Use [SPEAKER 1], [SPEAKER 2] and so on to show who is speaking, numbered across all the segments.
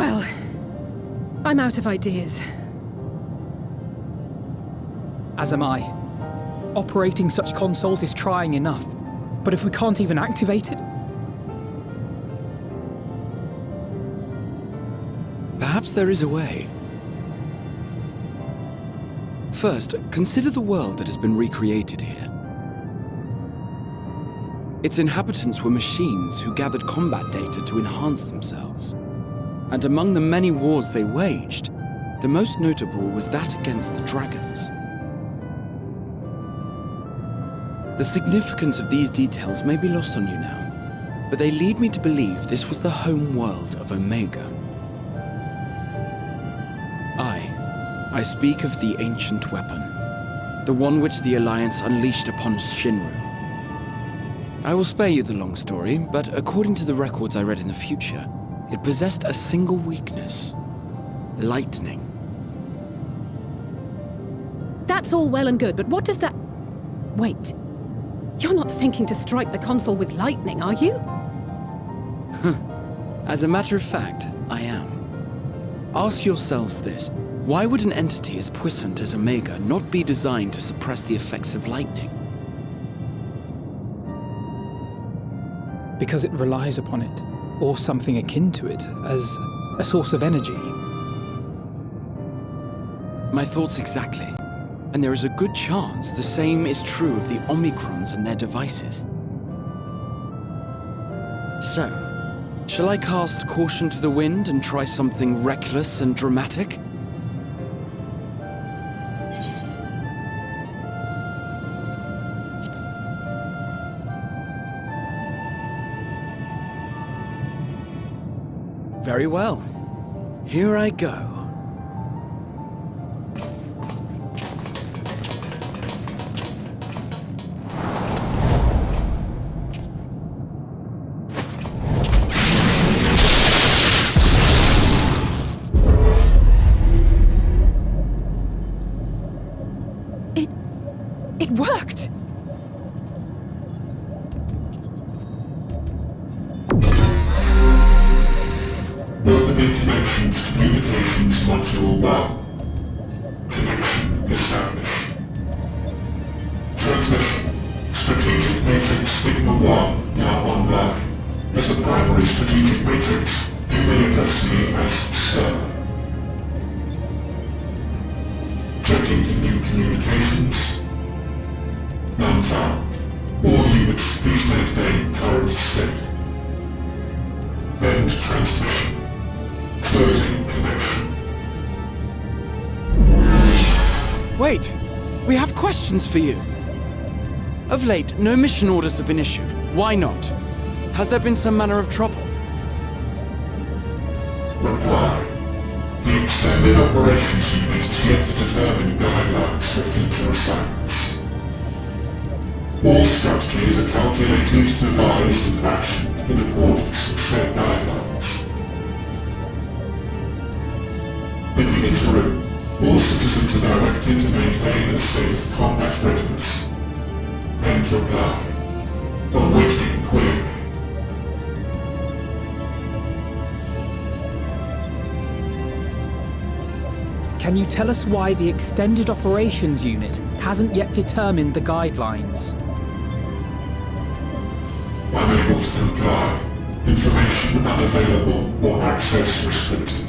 [SPEAKER 1] Well, I'm out of ideas.
[SPEAKER 2] As am I. Operating such consoles is trying enough, but if we can't even activate it...
[SPEAKER 3] Perhaps there is a way. First, consider the world that has been recreated here. Its inhabitants were machines who gathered combat data to enhance themselves. And among the many wars they waged, the most notable was that against the dragons. The significance of these details may be lost on you now, but they lead me to believe this was the home world of Omega. I speak of the ancient weapon, the one which the Alliance unleashed upon Shinru. I will spare you the long story, but according to the records I read in the future, it possessed a single weakness: lightning.
[SPEAKER 1] That's all well and good, but what does that... Wait. You're not thinking to strike the console with lightning, are you?
[SPEAKER 3] As a matter of fact, I am. Ask yourselves this. Why would an entity as puissant as Omega not be designed to suppress the effects of lightning?
[SPEAKER 2] Because it relies upon it, or something akin to it, as a source of energy.
[SPEAKER 3] My thoughts exactly. And there is a good chance the same is true of the Omicrons and their devices. So, shall I cast caution to the wind and try something reckless and dramatic? Very well. Here I go.
[SPEAKER 1] It worked!
[SPEAKER 4] Welcome information to Communications Module 1. Connection established. Transmission. Strategic Matrix Sigma 1 now online. As a primary strategic matrix, you may address me as Sir. Checking for new communications. None found. All units, please maintain current state. End transmission. Closing connection.
[SPEAKER 3] Wait! We have questions for you! Of late, no mission orders have been issued. Why not? Has there been some manner of trouble?
[SPEAKER 4] Reply. The Extended Operations Unit is yet to determine guidelines for future assignments. All strategies are calculated, devised, and actioned in accordance with said guidelines. In the interim, all citizens are directed to maintain a state of combat readiness. End reply. Awaiting query.
[SPEAKER 2] Can you tell us why the Extended Operations Unit hasn't yet determined the guidelines?
[SPEAKER 4] Unable to comply. Information unavailable or access restricted.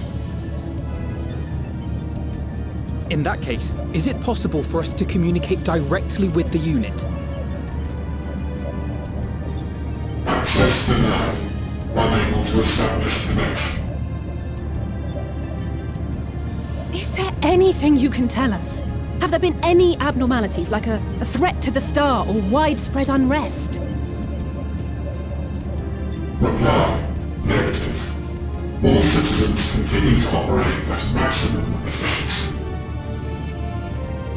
[SPEAKER 2] In that case, is it possible for us to communicate directly with the unit?
[SPEAKER 4] Access denied. Unable to establish connection.
[SPEAKER 1] Is there anything you can tell us? Have there been any abnormalities, like a threat to the star or widespread unrest?
[SPEAKER 4] Reply. Negative. All citizens continue to operate at maximum efficiency.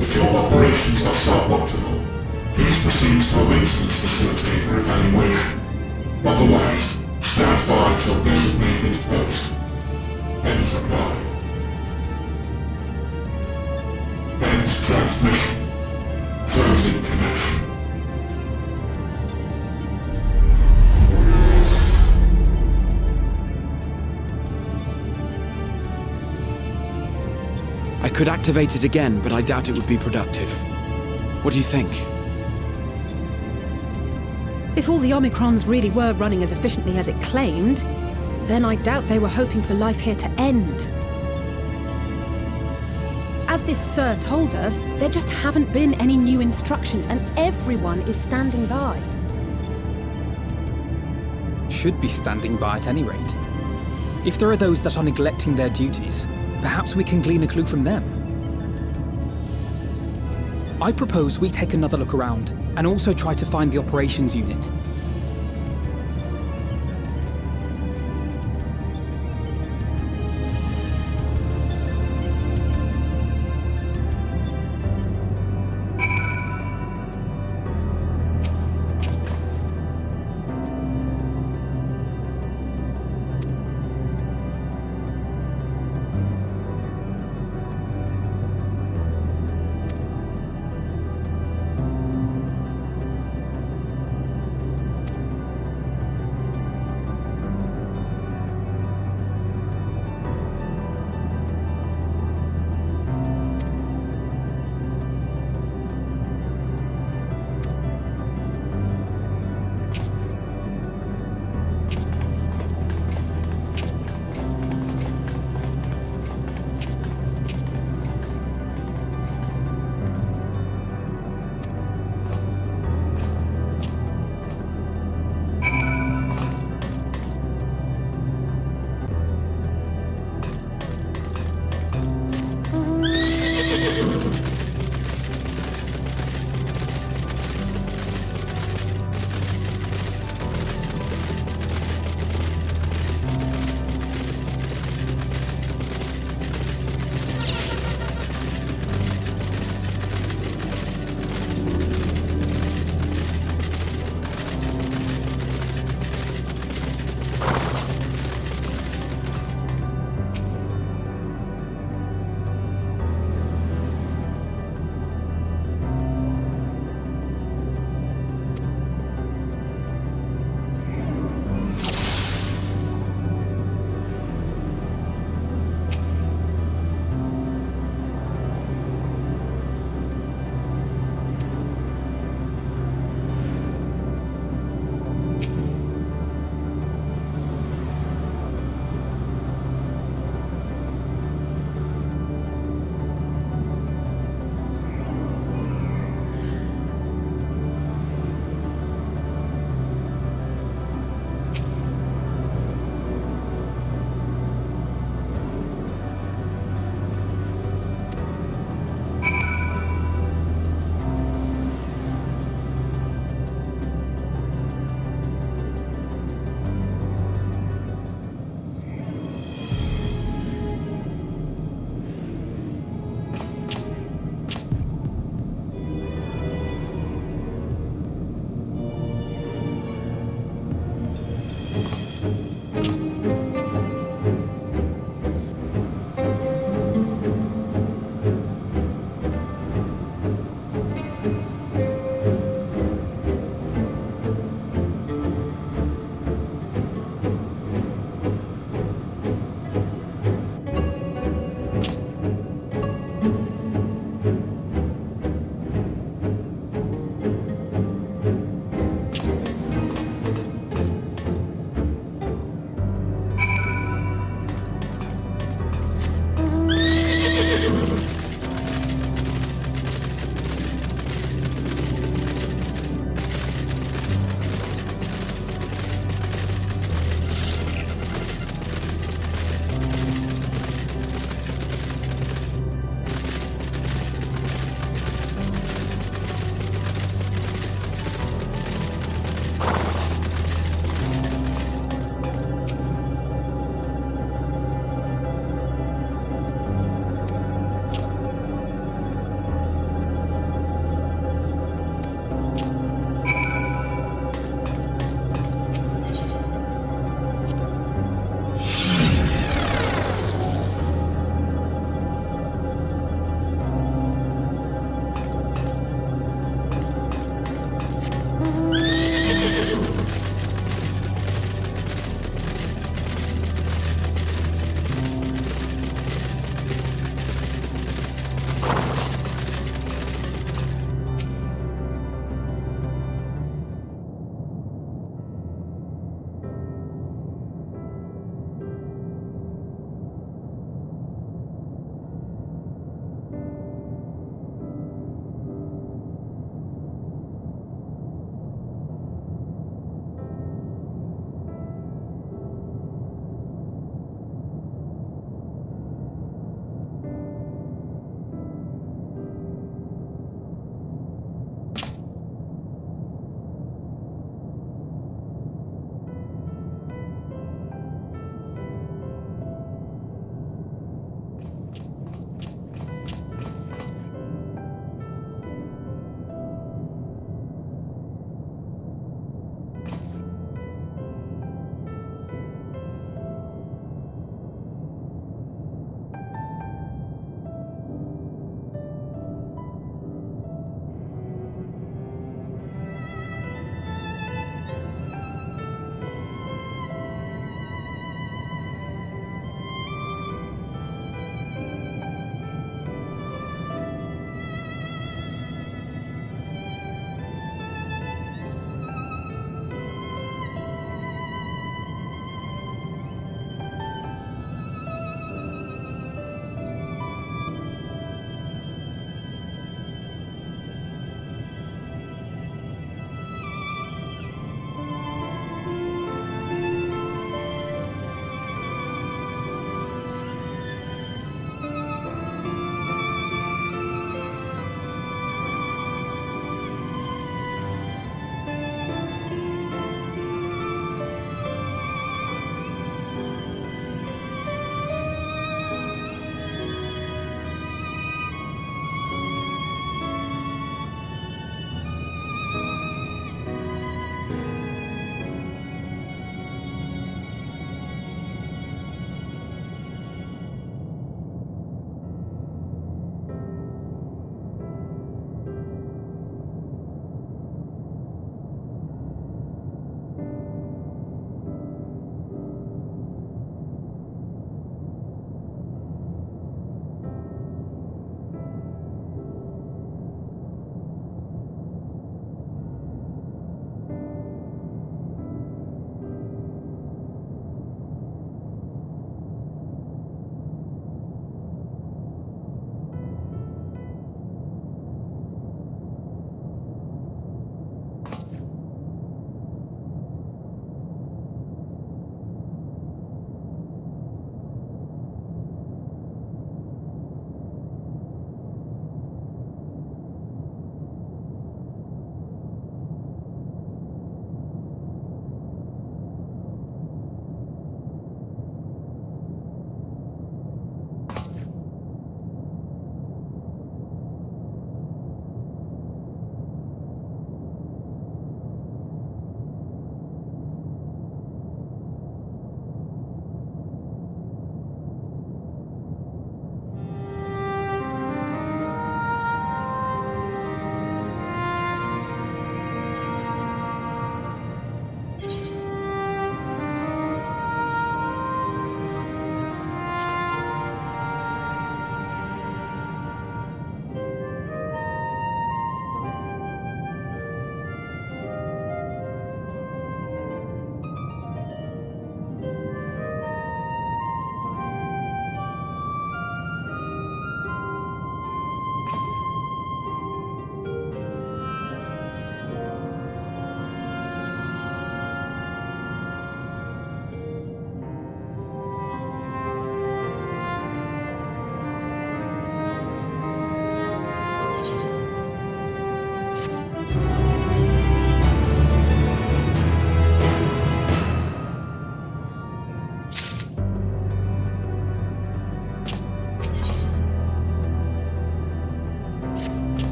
[SPEAKER 4] If your operations are suboptimal, please proceed to a maintenance facility for evaluation. Otherwise, stand by at your designated post. End reply. End transmission. Closing connection.
[SPEAKER 3] could activate it again, but I doubt it would be productive. What do you think?
[SPEAKER 1] If all the Omicrons really were running as efficiently as it claimed, then I doubt they were hoping for life here to end. As this Sir told us, there just haven't been any new instructions, and everyone is standing by.
[SPEAKER 2] Should be standing by at any rate. If there are those that are neglecting their duties, perhaps we can glean a clue from them. I propose we take another look around, and also try to find the operations unit.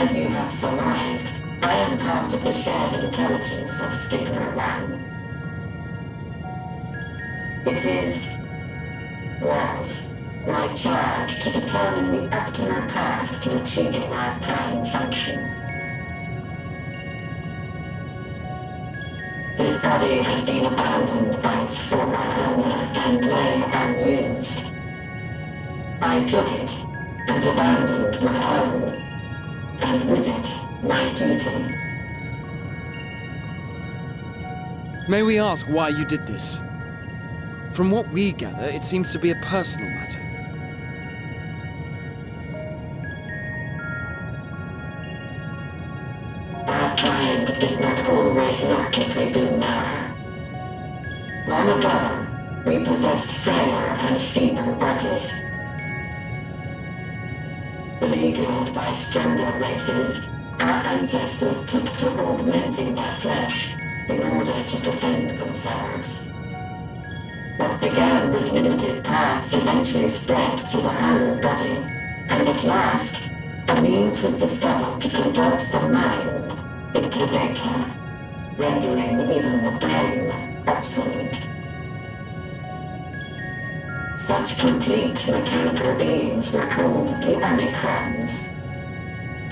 [SPEAKER 5] As you have surmised, I am part of the shared intelligence of Stigma 1. Was my charge to determine the optimal path to achieving our prime function. His body had been abandoned by its former owner and lay unused. I took it and abandoned my own, and with it, my duty.
[SPEAKER 3] May we ask why you did this? From what we gather, it seems to be a personal matter.
[SPEAKER 5] Our kind did not always look as we do now. Long ago, we possessed frail and feeble bodies. Beleaguered by stronger races, our ancestors took to augmenting their flesh in order to defend themselves. What began with limited parts eventually spread to the whole body, and at last, a means was discovered to convert the mind into data, rendering even the brain obsolete. Such complete mechanical beings were called the Omicrons,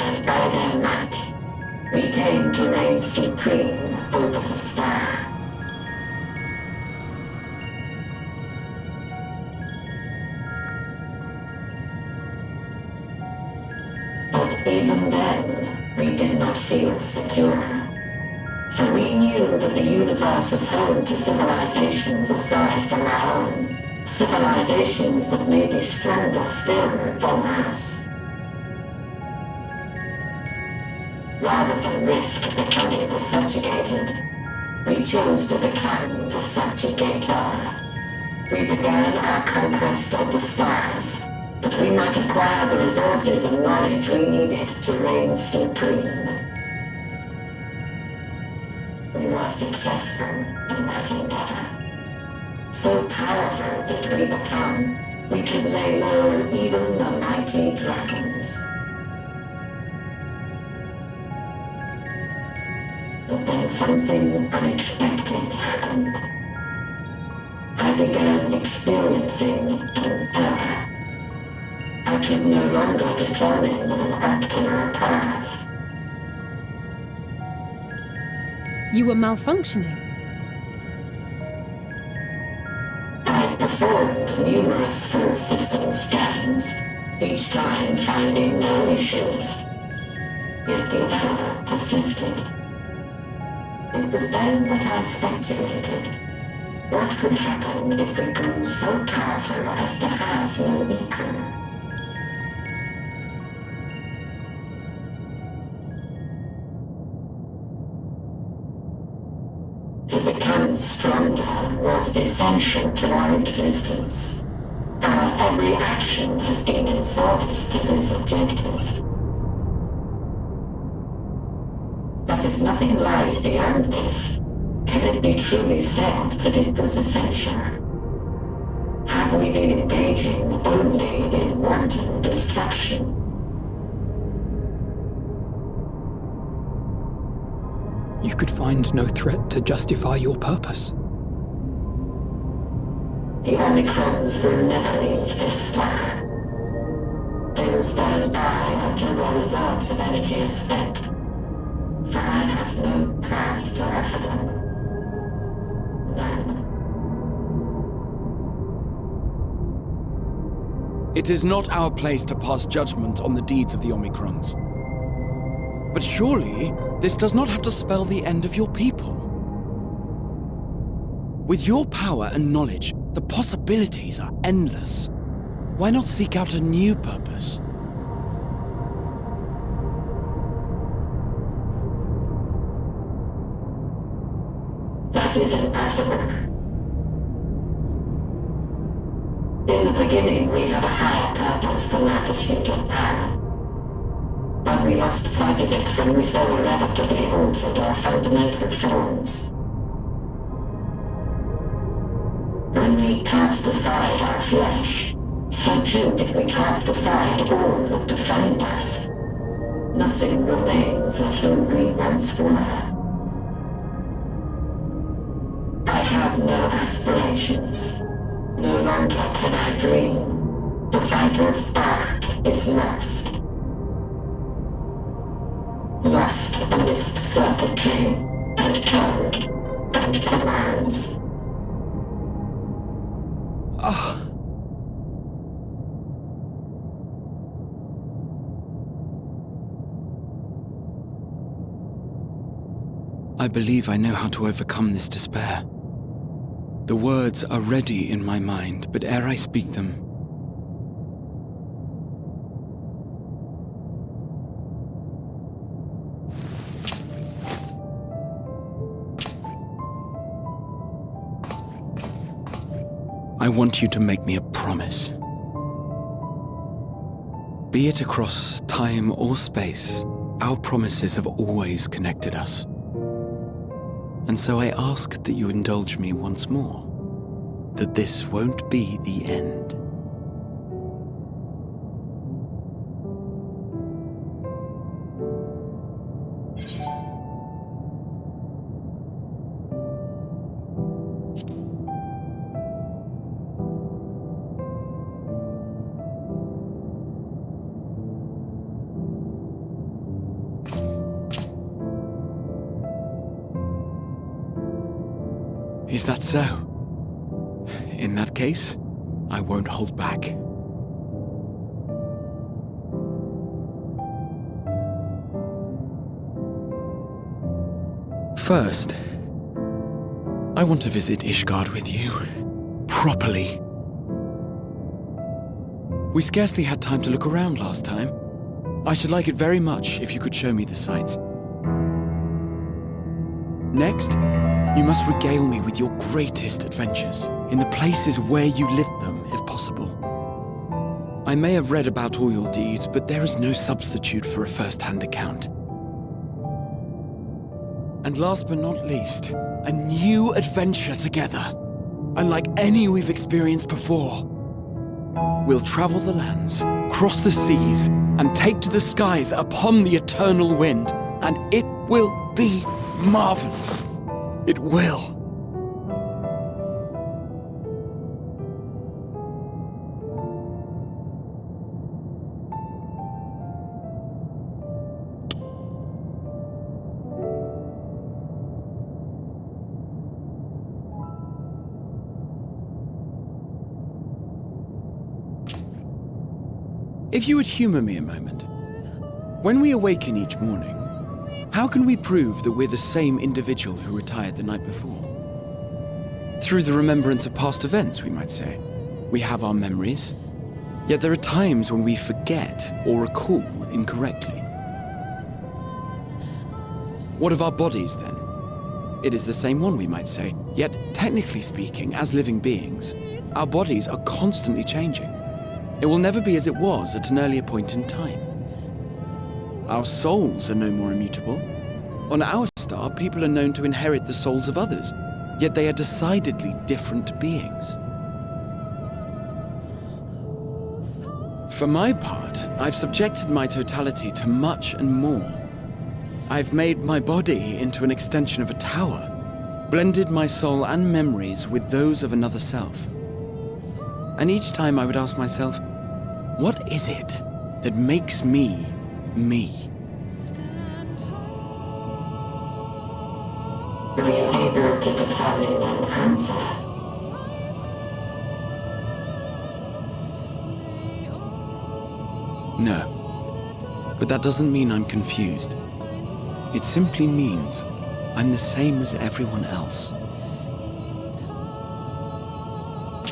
[SPEAKER 5] and by their might, we came to reign supreme over the star. But even then, we did not feel secure. For we knew that the universe was home to civilizations aside from our own. Civilizations that may be stronger still than us. Rather than risk becoming the subjugated, we chose to become the subjugator. We began our conquest of the stars, that we might acquire the resources and knowledge we needed to reign supreme. We were successful in that endeavor. So powerful did we become, we could lay low even the mighty dragons. But then something unexpected happened. I began experiencing an error. I could no longer determine an optimal path.
[SPEAKER 1] You were malfunctioning.
[SPEAKER 5] I performed numerous full system scans, each time finding no issues. Yet the error persisted. It was then that I speculated. What could happen if we grew so powerful as to have no equal? To become stronger was essential to our existence. Our every action has been in service to this objective. But if nothing lies beyond this, can it be truly said that it was essential? Have we been engaging only in wanton destruction?
[SPEAKER 2] You could find no threat to justify your purpose.
[SPEAKER 5] The Omicrons will never leave this star. They will stand by until their reserves of energy is spent. For I have no path to offer them. None.
[SPEAKER 3] It is not our place to pass judgment on the deeds of the Omicrons. But surely, this does not have to spell the end of your people. With your power and knowledge, the possibilities are endless. Why not seek out a new purpose?
[SPEAKER 5] That is impossible. In the beginning, we had a higher purpose than our pursuit of power. But we lost sight of it when we so irrevocably altered our fundamental forms. When we cast aside our flesh, so too did we cast aside all that defined us. nothing remains of who we once were. I have no aspirations. No longer can I dream. The vital spark is lost. Lost amidst circuitry and code and commands.
[SPEAKER 3] I believe I know how to overcome this despair. The words are ready in my mind, but ere I speak them, I want you to make me a promise. Be it across time or space, our promises have always connected us. And so I ask that you indulge me once more, that this won't be the end. Is that so? In that case, I won't hold back. First, I want to visit Ishgard with you. Properly. We scarcely had time to look around last time. I should like it very much if you could show me the sights. Next, you must regale me with your greatest adventures, in the places where you lived them, if possible. I may have read about all your deeds, but there is no substitute for a first-hand account. And last but not least, a new adventure together, unlike any we've experienced before. We'll travel the lands, cross the seas, and take to the skies upon the eternal wind, and it will be marvelous. It will. If you would humor me a moment. When we awaken each morning, how can we prove that we're the same individual who retired the night before? Through the remembrance of past events, we might say. We have our memories, yet there are times when we forget or recall incorrectly. What of our bodies, then? It is the same one, we might say, yet technically speaking, as living beings, our bodies are constantly changing. It will never be as it was at an earlier point in time. Our souls are no more immutable. On our star, people are known to inherit the souls of others, yet they are decidedly different beings. For my part, I've subjected my totality to much and more. I've made my body into an extension of a tower, blended my soul and memories with those of another self. And each time I would ask myself, what is it that makes me, me?
[SPEAKER 5] Were you able to determine an answer?
[SPEAKER 3] No. But that doesn't mean I'm confused. It simply means I'm the same as everyone else.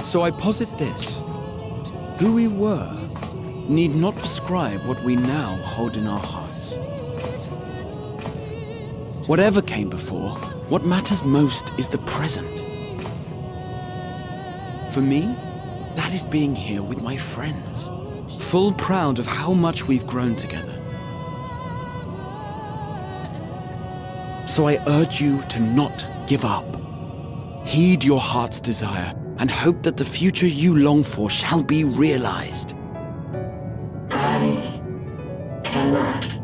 [SPEAKER 3] So I posit this. Who we were need not prescribe what we now hold in our hearts. Whatever came before, what matters most is the present. For me, that is being here with my friends, full proud of how much we've grown together. So I urge you to not give up. Heed your heart's desire and hope that the future you long for shall be realized.
[SPEAKER 5] I cannot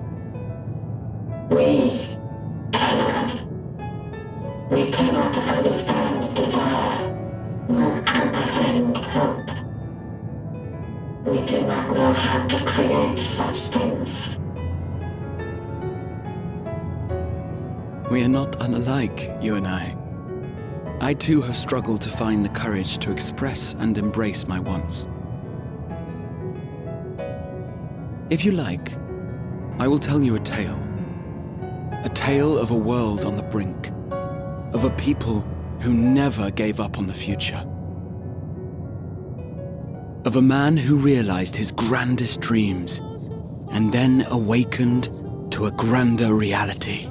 [SPEAKER 5] We do not know how to create such things.
[SPEAKER 3] We are not unlike, you and I. I too have struggled to find the courage to express and embrace my wants. If you like, I will tell you a tale. A tale of a world on the brink, of a people who never gave up on the future. Of a man who realized his grandest dreams and then awakened to a grander reality.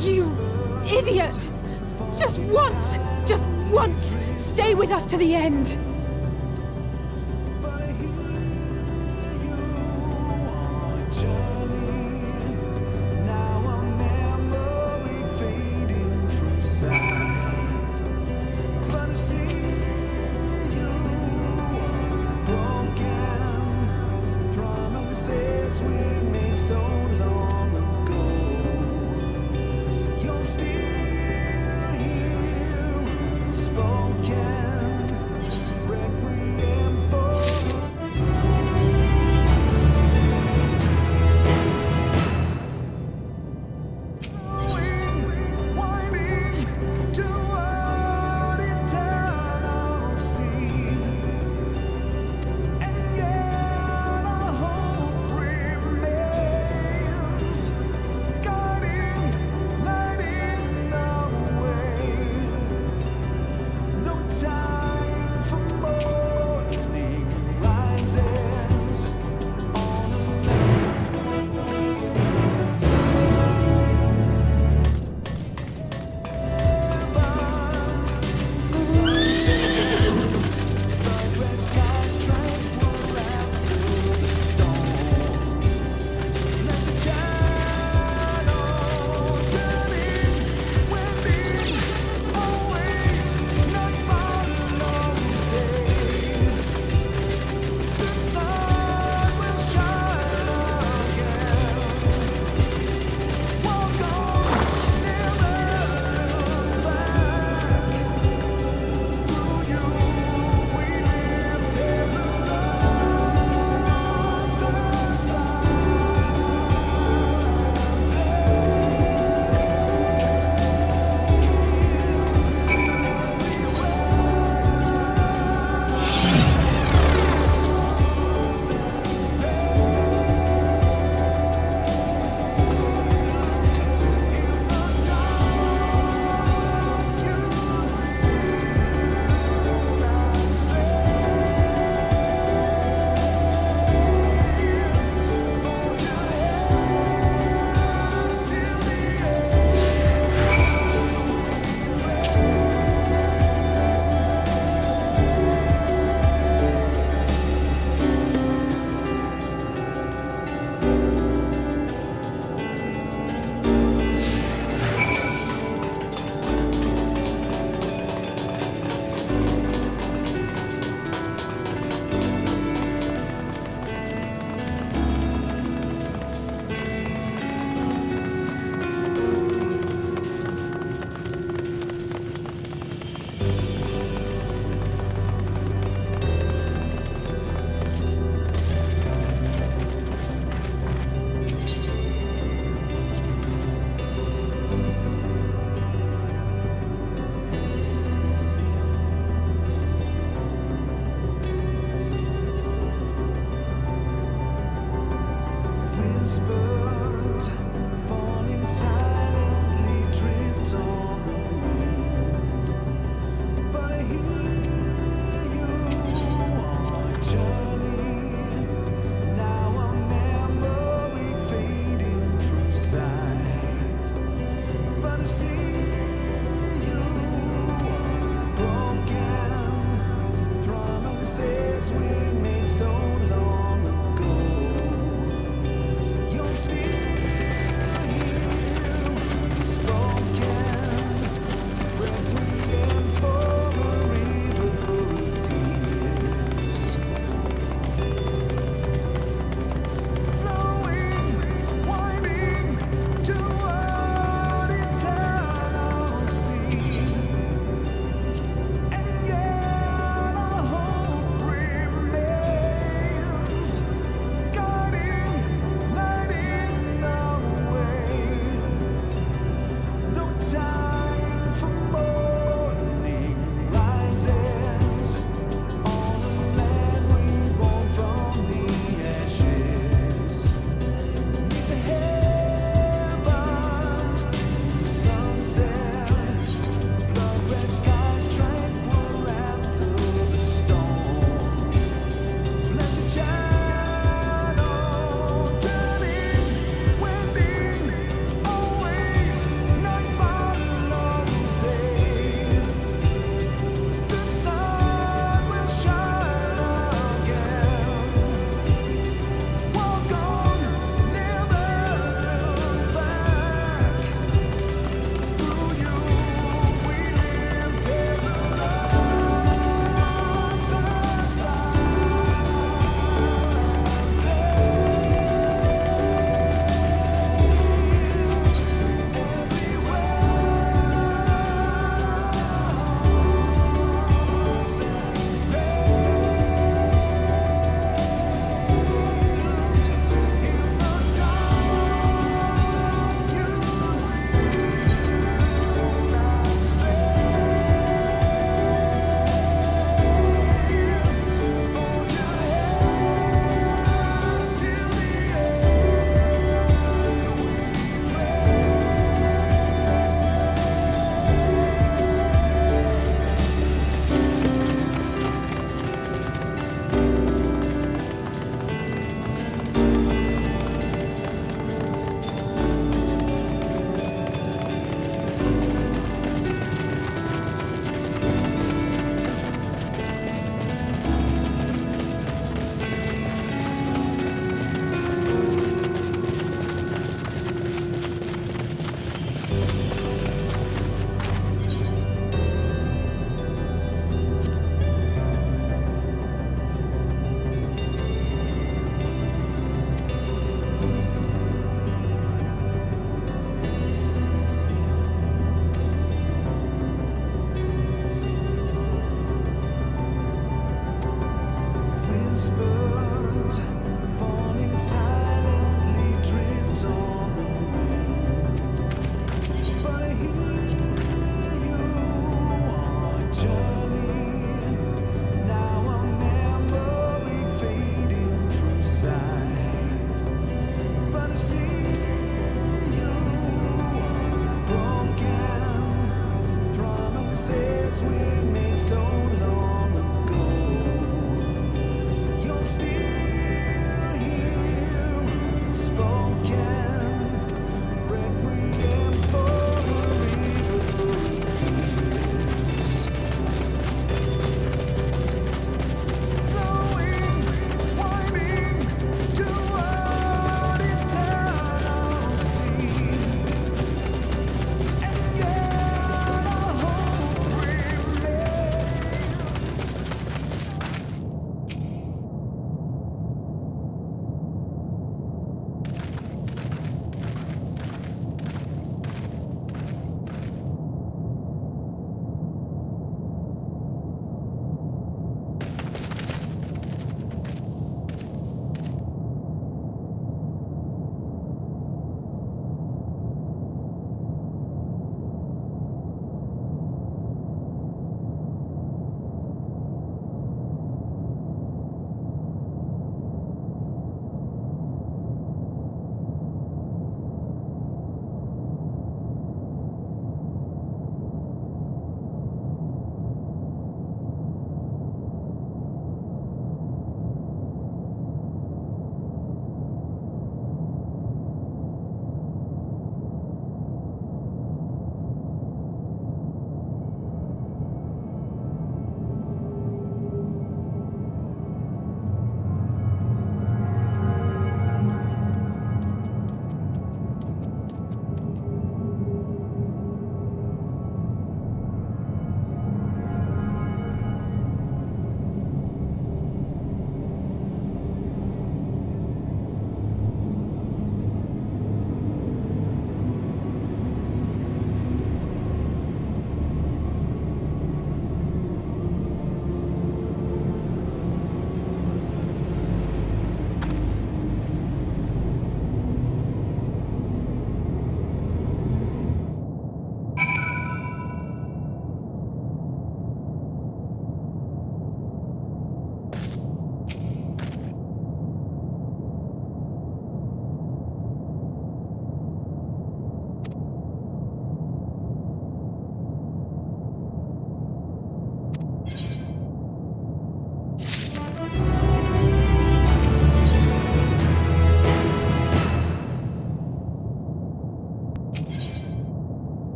[SPEAKER 1] You idiot! Just once, stay with us to the end!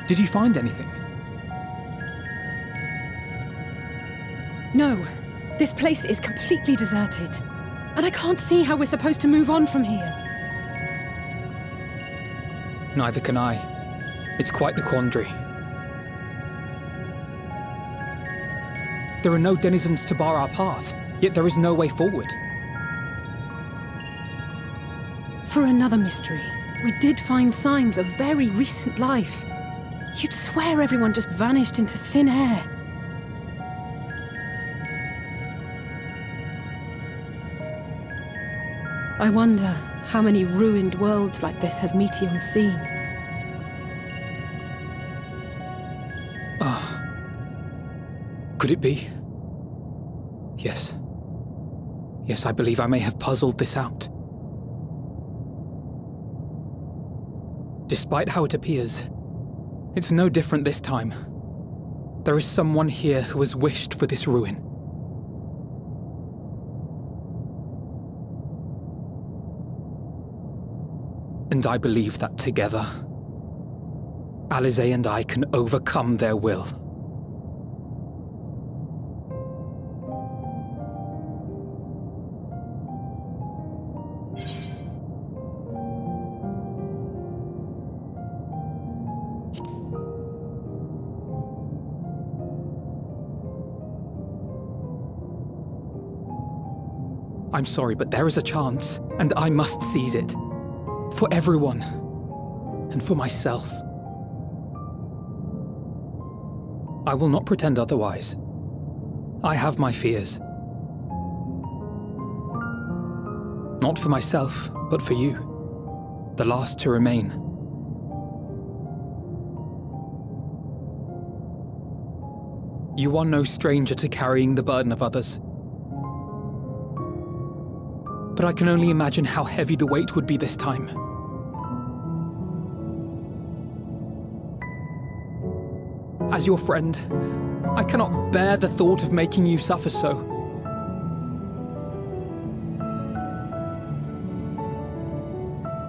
[SPEAKER 2] Did you find anything?
[SPEAKER 1] No. This place is completely deserted. And I can't see how we're supposed to move on from here.
[SPEAKER 2] Neither can I. It's quite the quandary. There are no denizens to bar our path, yet there is no way forward.
[SPEAKER 1] For another mystery, we did find signs of very recent life. You'd swear everyone just vanished into thin air. I wonder how many ruined worlds like this has Meteon seen.
[SPEAKER 2] Could it be? Yes. Yes, I believe I may have puzzled this out. Despite how it appears, it's no different this time. There is someone here who has wished for this ruin. And I believe that together, Alize and I can overcome their will. I'm sorry, but there is a chance, and I must seize it. For everyone, and for myself. I will not pretend otherwise. I have my fears. Not for myself, but for you, the last to remain. You are no stranger to carrying the burden of others. But but I can only imagine how heavy the weight would be this time. As your friend, I cannot bear the thought of making you suffer so.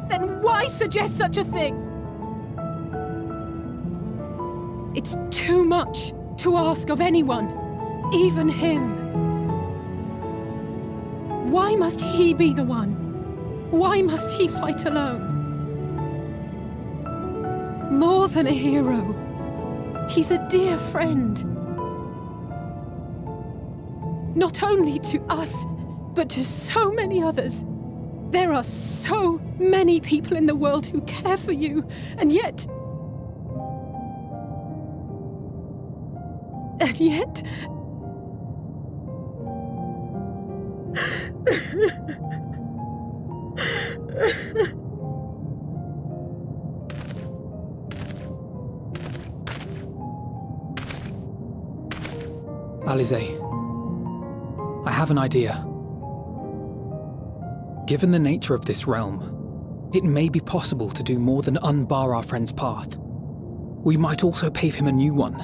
[SPEAKER 1] Then why suggest such a thing? It's too much to ask of anyone, even him. Why must he be the one? Why must he fight alone? More than a hero, he's a dear friend. Not only to us, but to so many others. There are so many people in the world who care for you, and yet...
[SPEAKER 2] Alize, I have an idea. Given the nature of this realm, it may be possible to do more than unbar our friend's path. We might also pave him a new one.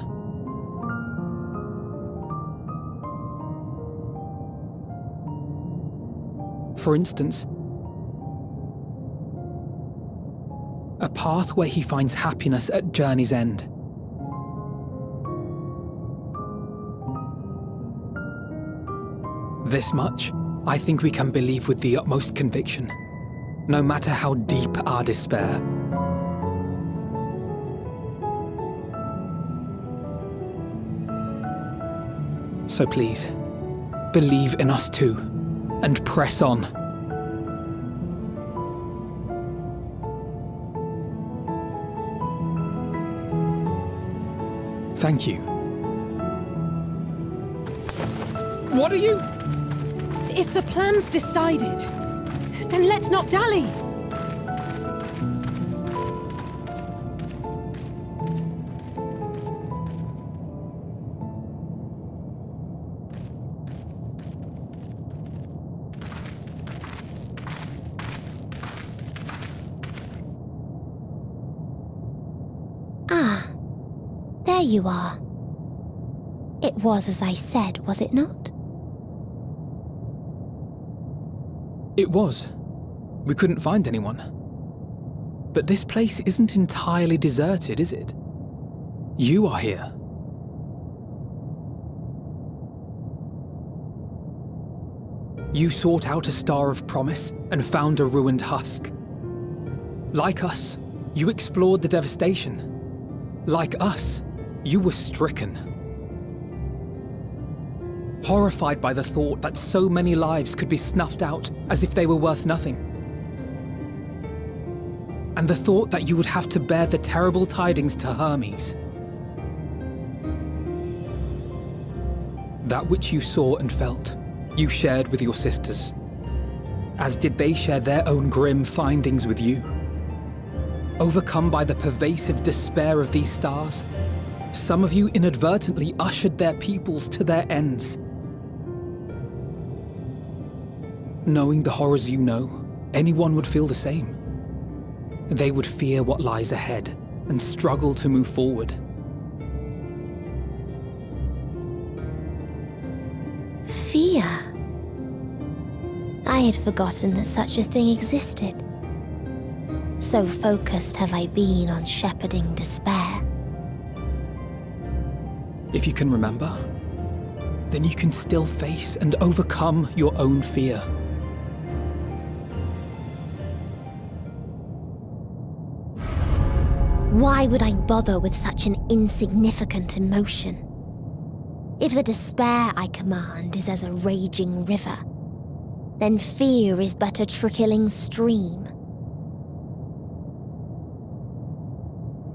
[SPEAKER 2] For instance, a path where he finds happiness at journey's end. This much, I think we can believe with the utmost conviction, no matter how deep our despair. So please, believe in us too, and press on. Thank you. What are you?
[SPEAKER 1] If the plan's decided, then let's not dally.
[SPEAKER 6] Ah, there you are. It was as I said, was it not?
[SPEAKER 2] It was. We couldn't find anyone. But this place isn't entirely deserted, is it? You are here. You sought out a star of promise and found a ruined husk. Like us, you explored the devastation. Like us, you were stricken. Horrified by the thought that so many lives could be snuffed out as if they were worth nothing. And the thought that you would have to bear the terrible tidings to Hermes. That which you saw and felt, you shared with your sisters, as did they share their own grim findings with you. Overcome by the pervasive despair of these stars, some of you inadvertently ushered their peoples to their ends. Knowing the horrors you know, anyone would feel the same. They would fear what lies ahead and struggle to move forward.
[SPEAKER 6] Fear? I had forgotten that such a thing existed. So focused have I been on shepherding despair.
[SPEAKER 2] If you can remember, then you can still face and overcome your own fear.
[SPEAKER 6] Why would I bother with such an insignificant emotion? If the despair I command is as a raging river, then fear is but a trickling stream.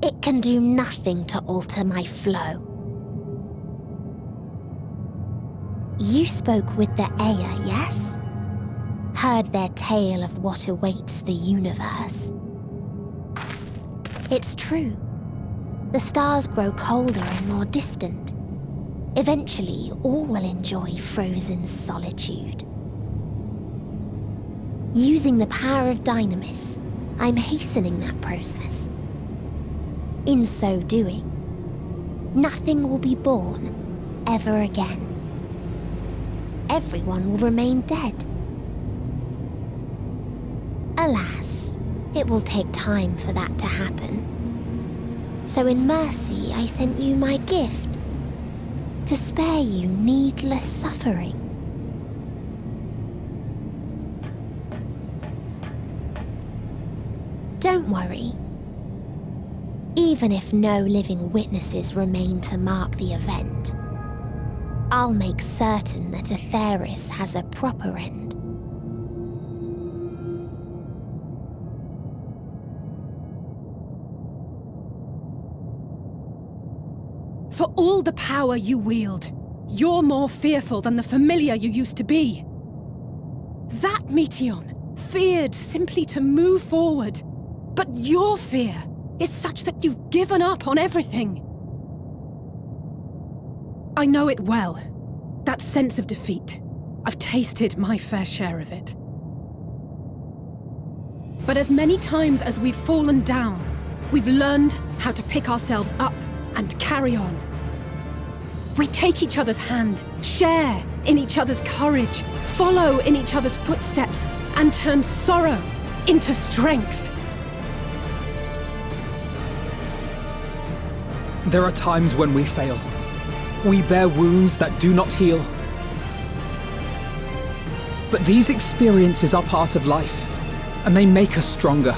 [SPEAKER 6] It can do nothing to alter my flow. You spoke with the Aya, yes? Heard their tale of what awaits the universe. It's true. The stars grow colder and more distant. Eventually, all will enjoy frozen solitude. Using the power of Dynamis, I'm hastening that process. In so doing, nothing will be born ever again. Everyone will remain dead. Alas, it will take time for that to happen. So in mercy, I sent you my gift, to spare you needless suffering. Don't worry. Even if no living witnesses remain to mark the event, I'll make certain that Aetheris has a proper end.
[SPEAKER 1] For all the power you wield, you're more fearful than the familiar you used to be. That Meteion feared simply to move forward, but your fear is such that you've given up on everything. I know it well, that sense of defeat. I've tasted my fair share of it. But as many times as we've fallen down, we've learned how to pick ourselves up and carry on. We take each other's hand, share in each other's courage, follow in each other's footsteps, and turn sorrow into strength.
[SPEAKER 2] There are times when we fail. We bear wounds that do not heal. But these experiences are part of life, and they make us stronger.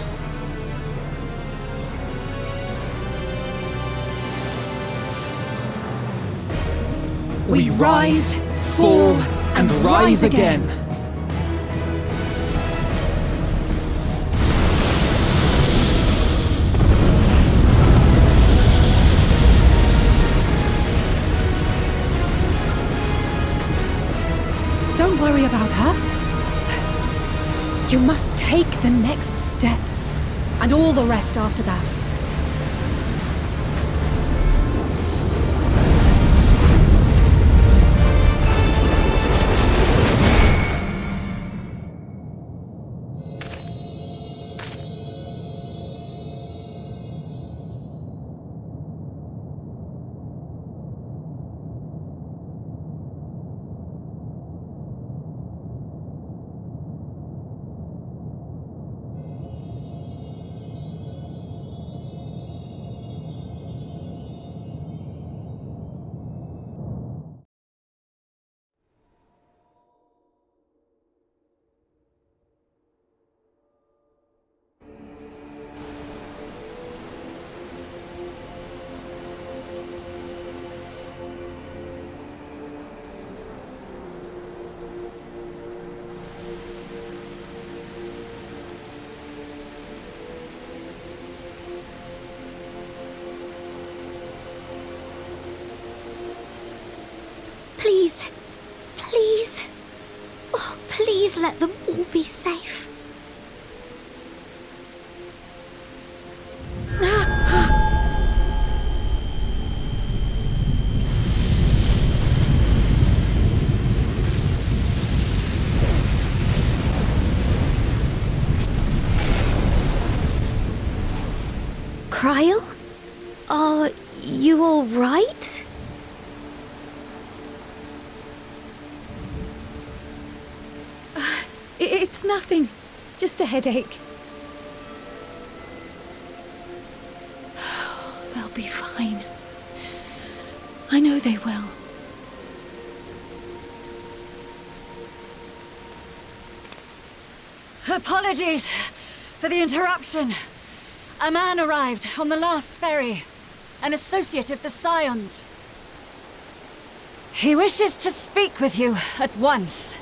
[SPEAKER 2] We rise, fall, and rise again.
[SPEAKER 1] Don't worry about us. You must take the next step, and all the rest after that.
[SPEAKER 6] Please, please, oh, please let them all be safe. Cryle? Are you all right?
[SPEAKER 7] It's nothing. Just a headache. They'll be fine. I know they will.
[SPEAKER 8] Apologies for the interruption. A man arrived on the last ferry. An associate of the Scions. He wishes to speak with you at once.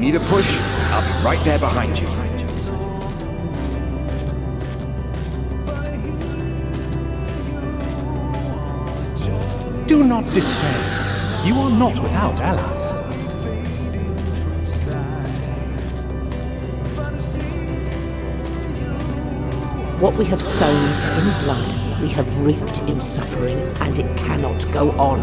[SPEAKER 9] need a push, I'll be right there behind you.
[SPEAKER 10] Do not despair. You are not without allies.
[SPEAKER 11] What we have sown in blood, we have reaped in suffering, and it cannot go on.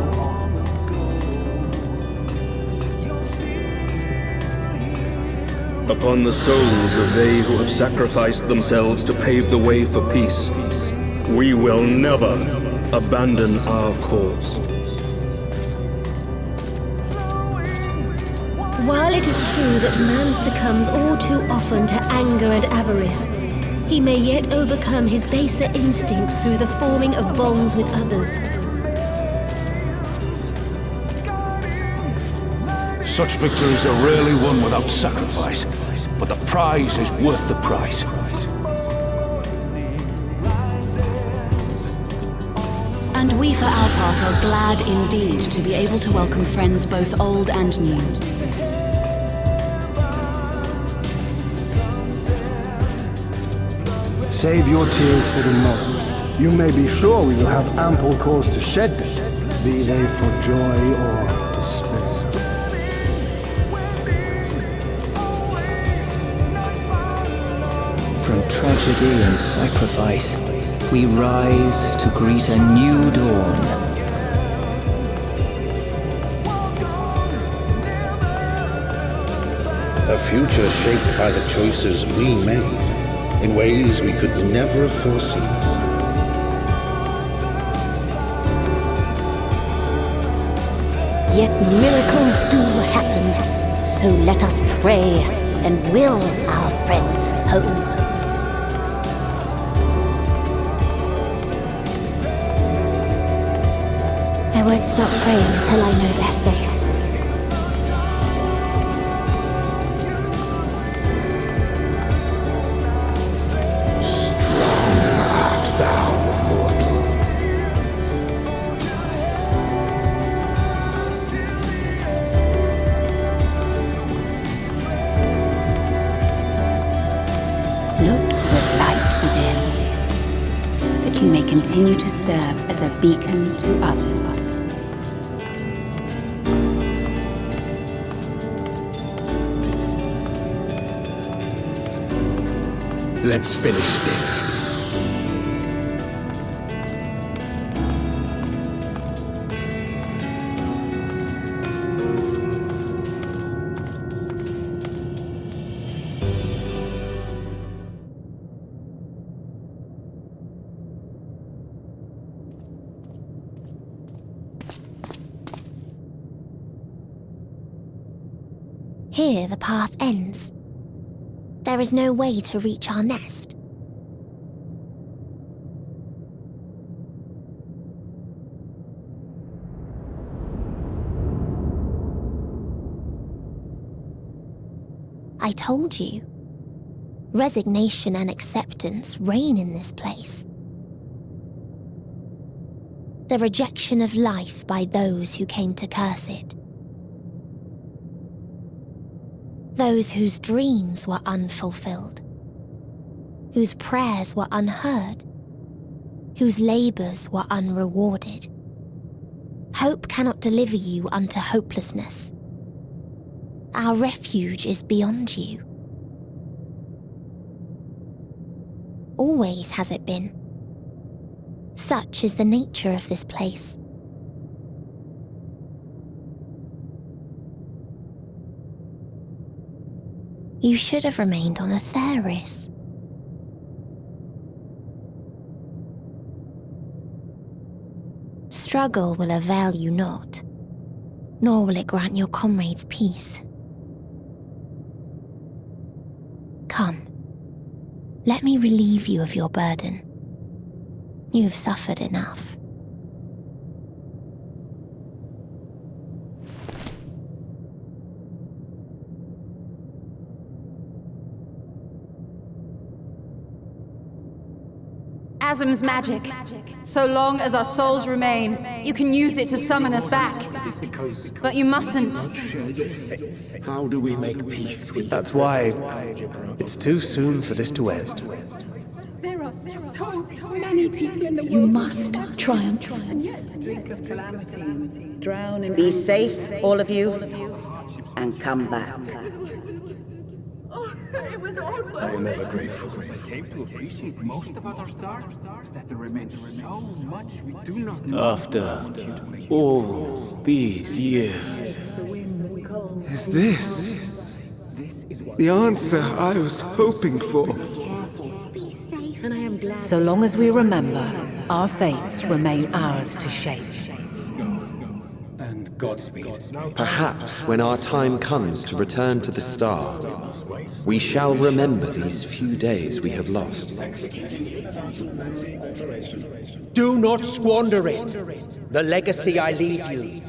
[SPEAKER 12] Upon the souls of they who have sacrificed themselves to pave the way for peace, we will never abandon our cause.
[SPEAKER 13] While it is true that man succumbs all too often to anger and avarice, he may yet overcome his baser instincts through the forming of bonds with others.
[SPEAKER 10] Such victories are rarely won without sacrifice, but the prize is worth the price.
[SPEAKER 14] And we for our part are glad indeed to be able to welcome friends both old and new.
[SPEAKER 15] Save your tears for tomorrow. You may be sure we will have ample cause to shed them, be they for joy or despair.
[SPEAKER 16] From tragedy and sacrifice, we rise to greet a new dawn.
[SPEAKER 17] A future shaped by the choices we made, in ways we could never have foreseen.
[SPEAKER 13] Yet miracles do happen, so let us pray and will our friends home.
[SPEAKER 6] I won't stop praying until I know they're safe.
[SPEAKER 14] Note the light within, that you may continue to serve as a beacon to others.
[SPEAKER 9] Let's finish this.
[SPEAKER 6] Here the path ends. There is no way to reach our nest. I told you. Resignation and acceptance reign in this place. The rejection of life by those who came to curse it. Those whose dreams were unfulfilled, whose prayers were unheard, whose labours were unrewarded. Hope cannot deliver you unto hopelessness. Our refuge is beyond you. Always has it been. Such is the nature of this place. You should have remained on Atheris. Struggle will avail you not, nor will it grant your comrades peace. Come, let me relieve you of your burden. You have suffered enough.
[SPEAKER 18] chasm's magic. So long as our souls remain, you can use it to summon us back. But you mustn't.
[SPEAKER 17] How do we make peace with
[SPEAKER 9] That's why it's too soon for this to end.
[SPEAKER 1] There are so many people in the world.
[SPEAKER 7] You must triumph.
[SPEAKER 1] Drink of calamity.
[SPEAKER 19] Drown in... Be safe, all of you, and come back.
[SPEAKER 1] It was all worth
[SPEAKER 9] I am ever grateful.
[SPEAKER 10] I came to appreciate most about our star is that there remains so much we do not know.
[SPEAKER 9] After all these years, is this the answer I was hoping for?
[SPEAKER 13] And I am glad.
[SPEAKER 11] So long as we remember, our fates remain ours to shape.
[SPEAKER 17] And Godspeed.
[SPEAKER 20] Perhaps when our time comes to return to the star, we shall remember these few days we have lost.
[SPEAKER 9] Do not squander it. The legacy I leave you.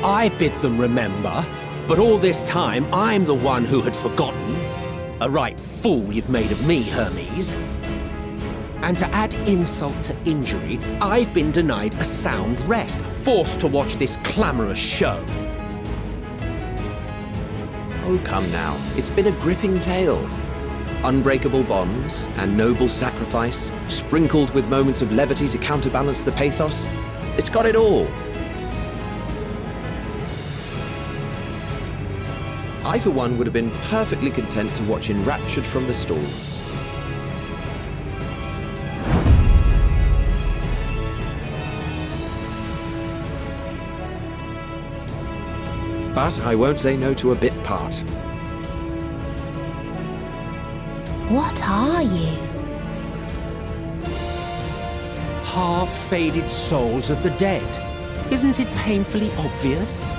[SPEAKER 9] I bid them remember, but all this time I'm the one who had forgotten. A right fool you've made of me, Hermes. And to add insult to injury, I've been denied a sound rest, forced to watch this clamorous show.
[SPEAKER 20] Oh, come now. It's been a gripping tale. Unbreakable bonds and noble sacrifice, sprinkled with moments of levity to counterbalance the pathos. It's got it all. I, for one, would have been perfectly content to watch enraptured from the stalls. But I won't say no to a bit part.
[SPEAKER 6] What are you?
[SPEAKER 9] Half-faded souls of the dead. Isn't it painfully obvious?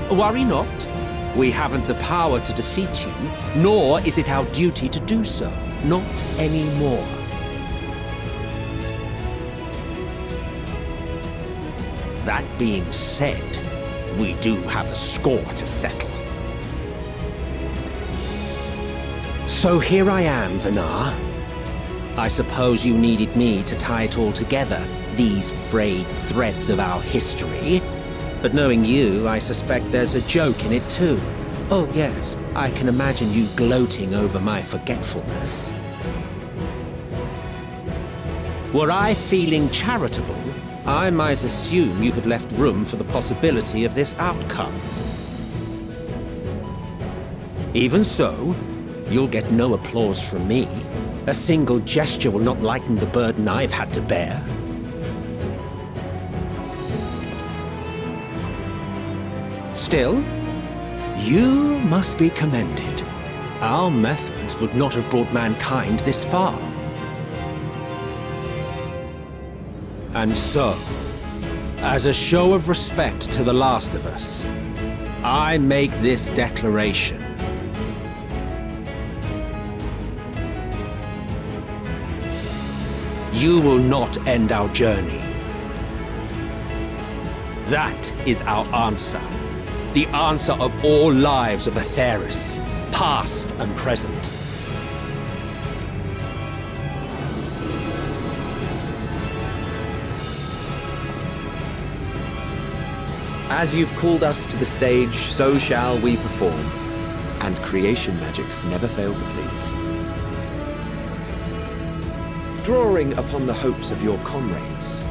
[SPEAKER 9] Worry not. We haven't the power to defeat you, nor is it our duty to do so. Not anymore. That being said, we do have a score to settle. So here I am, Vinar. I suppose you needed me to tie it all together, these frayed threads of our history. But knowing you, I suspect there's a joke in it too. Oh yes, I can imagine you gloating over my forgetfulness. Were I feeling charitable, I might assume you had left room for the possibility of this outcome. Even so, you'll get no applause from me. A single gesture will not lighten the burden I've had to bear. Still, you must be commended. Our methods would not have brought mankind this far. And so, as a show of respect to the last of us, I make this declaration. You will not end our journey. That is our answer. The answer of all lives of Aetheris, past and present.
[SPEAKER 20] As you've called us to the stage, so shall we perform. And creation magics never fail to please. Drawing upon the hopes of your comrades,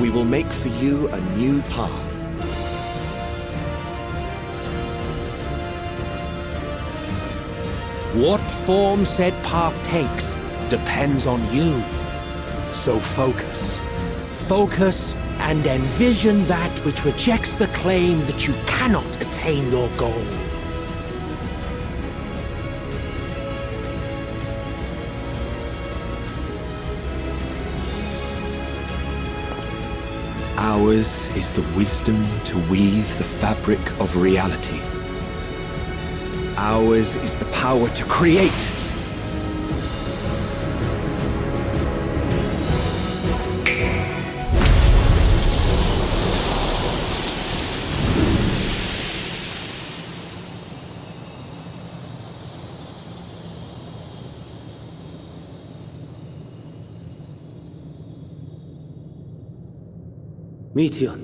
[SPEAKER 20] we will make for you a new path.
[SPEAKER 9] What form said path takes depends on you. So focus. Focus and envision that which rejects the claim that you cannot attain your goal.
[SPEAKER 20] Ours is the wisdom to weave the fabric of reality. Ours is the power to create.
[SPEAKER 2] Meteor,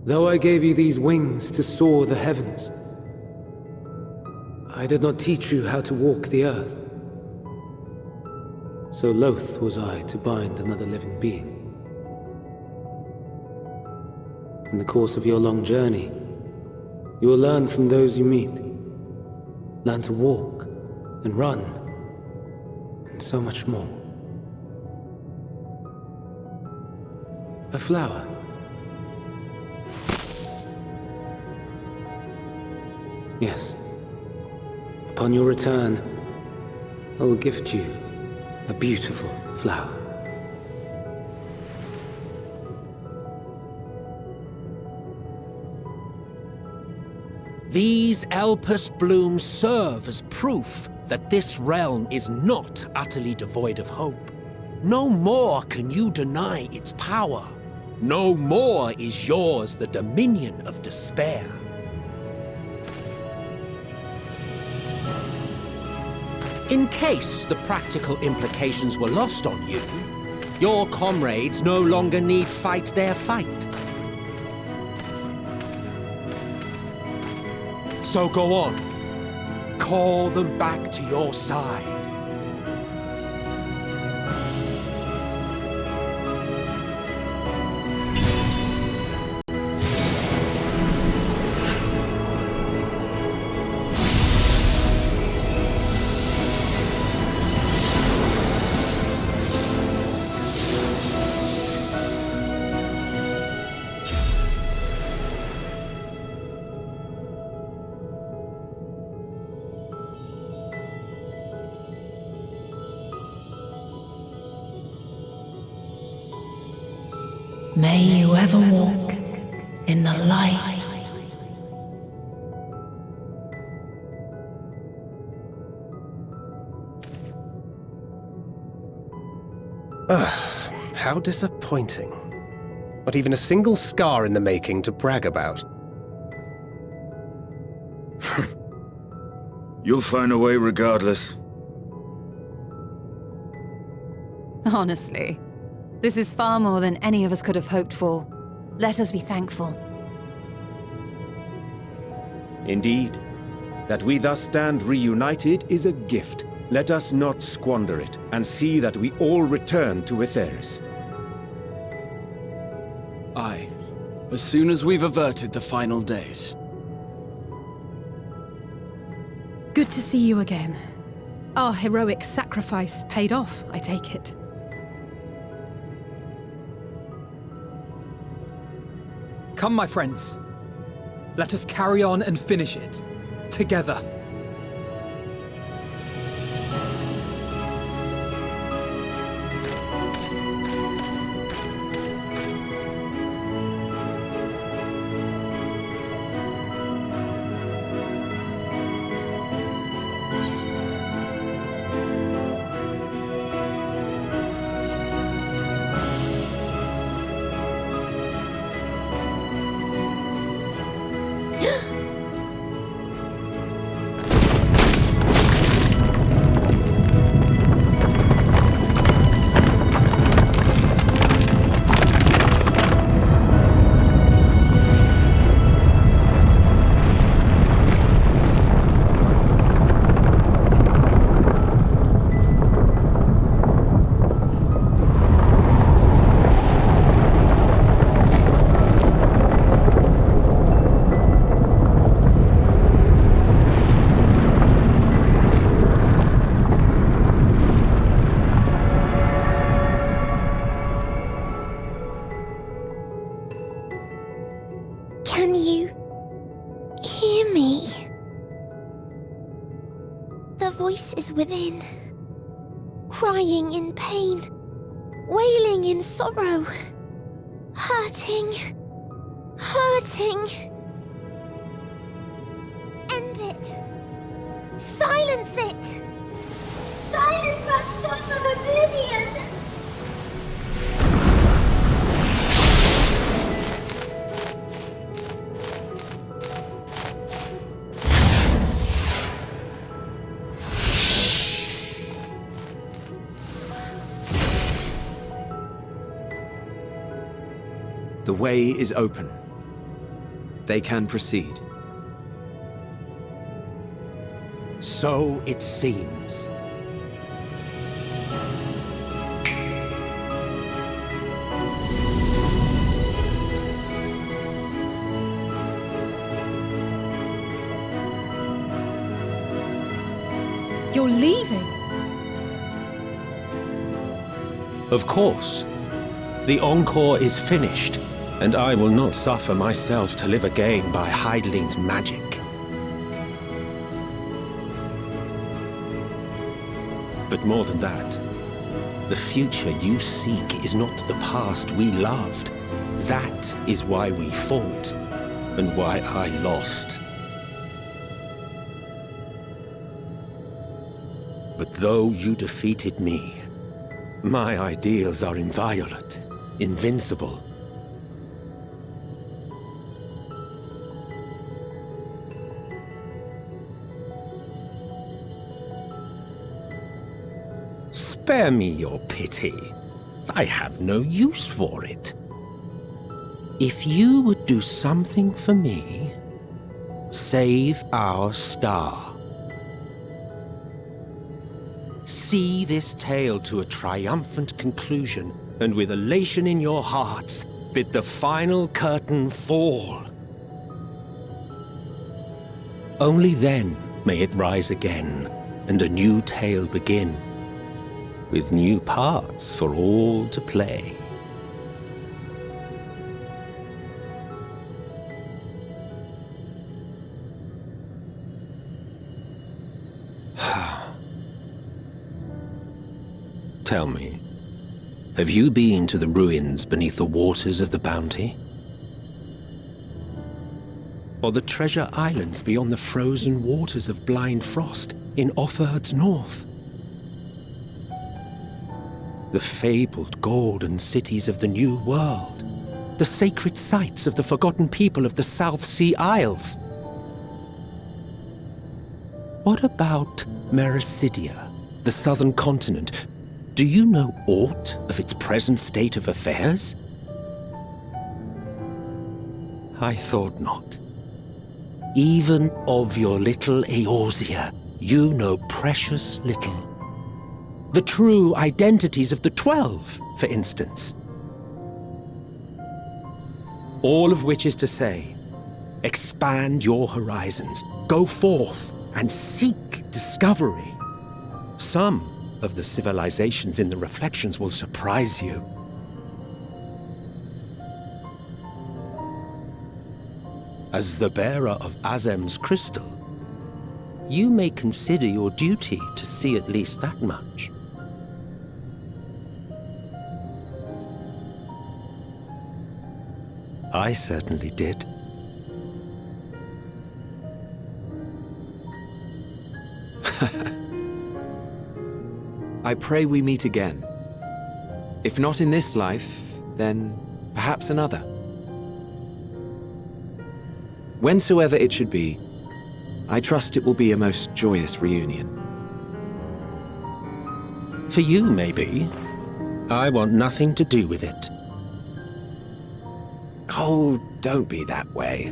[SPEAKER 2] though I gave you these wings to soar the heavens, I did not teach you how to walk the earth. So loath was I to bind another living being. In the course of your long journey, you will learn from those you meet. Learn to walk and run, and so much more. A flower. Yes. Upon your return, I will gift you a beautiful flower.
[SPEAKER 9] These Elpis blooms serve as proof that this realm is not utterly devoid of hope. No more can you deny its power. No more is yours the dominion of despair. In case the practical implications were lost on you, your comrades no longer need fight their fight. So go on. Call them back to your side.
[SPEAKER 21] May you ever walk in the light.
[SPEAKER 22] How disappointing. Not even a single scar in the making to brag about.
[SPEAKER 23] You'll find a way regardless.
[SPEAKER 8] Honestly, this is far more than any of us could have hoped for. Let us be thankful.
[SPEAKER 24] Indeed. That we thus stand reunited is a gift. Let us not squander it, and see that we all return to Etheris.
[SPEAKER 3] Aye. As soon as we've averted the final days.
[SPEAKER 1] Good to see you again. Our heroic sacrifice paid off, I take it.
[SPEAKER 2] Come, my friends. Let us carry on and finish it. Together.
[SPEAKER 6] voices within, crying in pain, wailing in sorrow, hurting. End it. Silence it. Silence our song of oblivion.
[SPEAKER 20] The way is open. They can proceed.
[SPEAKER 9] So it seems.
[SPEAKER 1] You're leaving?
[SPEAKER 9] Of course. The encore is finished, and I will not suffer myself to live again by Heideling's magic. But more than that, the future you seek is not the past we loved. That is why we fought, and why I lost. But though you defeated me, my ideals are inviolate, invincible. Spare me your pity. I have no use for it. If you would do something for me, save our star. See this tale to a triumphant conclusion, and with elation in your hearts, bid the final curtain fall. Only then may it rise again, and a new tale begin, with new parts for all to play. Tell me, have you been to the ruins beneath the waters of the Bounty? Or the treasure islands beyond the frozen waters of Blind Frost in Offerd's north? The fabled golden cities of the New World, the sacred sites of the forgotten people of the South Sea Isles? What about Mericidia, the southern continent? Do you know aught of its present state of affairs? I thought not. Even of your little Eorzea, you know precious little. The true identities of the 12, for instance. All of which is to say, expand your horizons, go forth and seek discovery. Some of the civilizations in the reflections will surprise you. As the bearer of Azem's crystal, you may consider your duty to see at least that much. I certainly did.
[SPEAKER 20] I pray we meet again. If not in this life, then perhaps another. Whensoever it should be, I trust it will be a most joyous reunion.
[SPEAKER 9] For you, maybe. I want nothing to do with it.
[SPEAKER 20] Oh, don't be that way.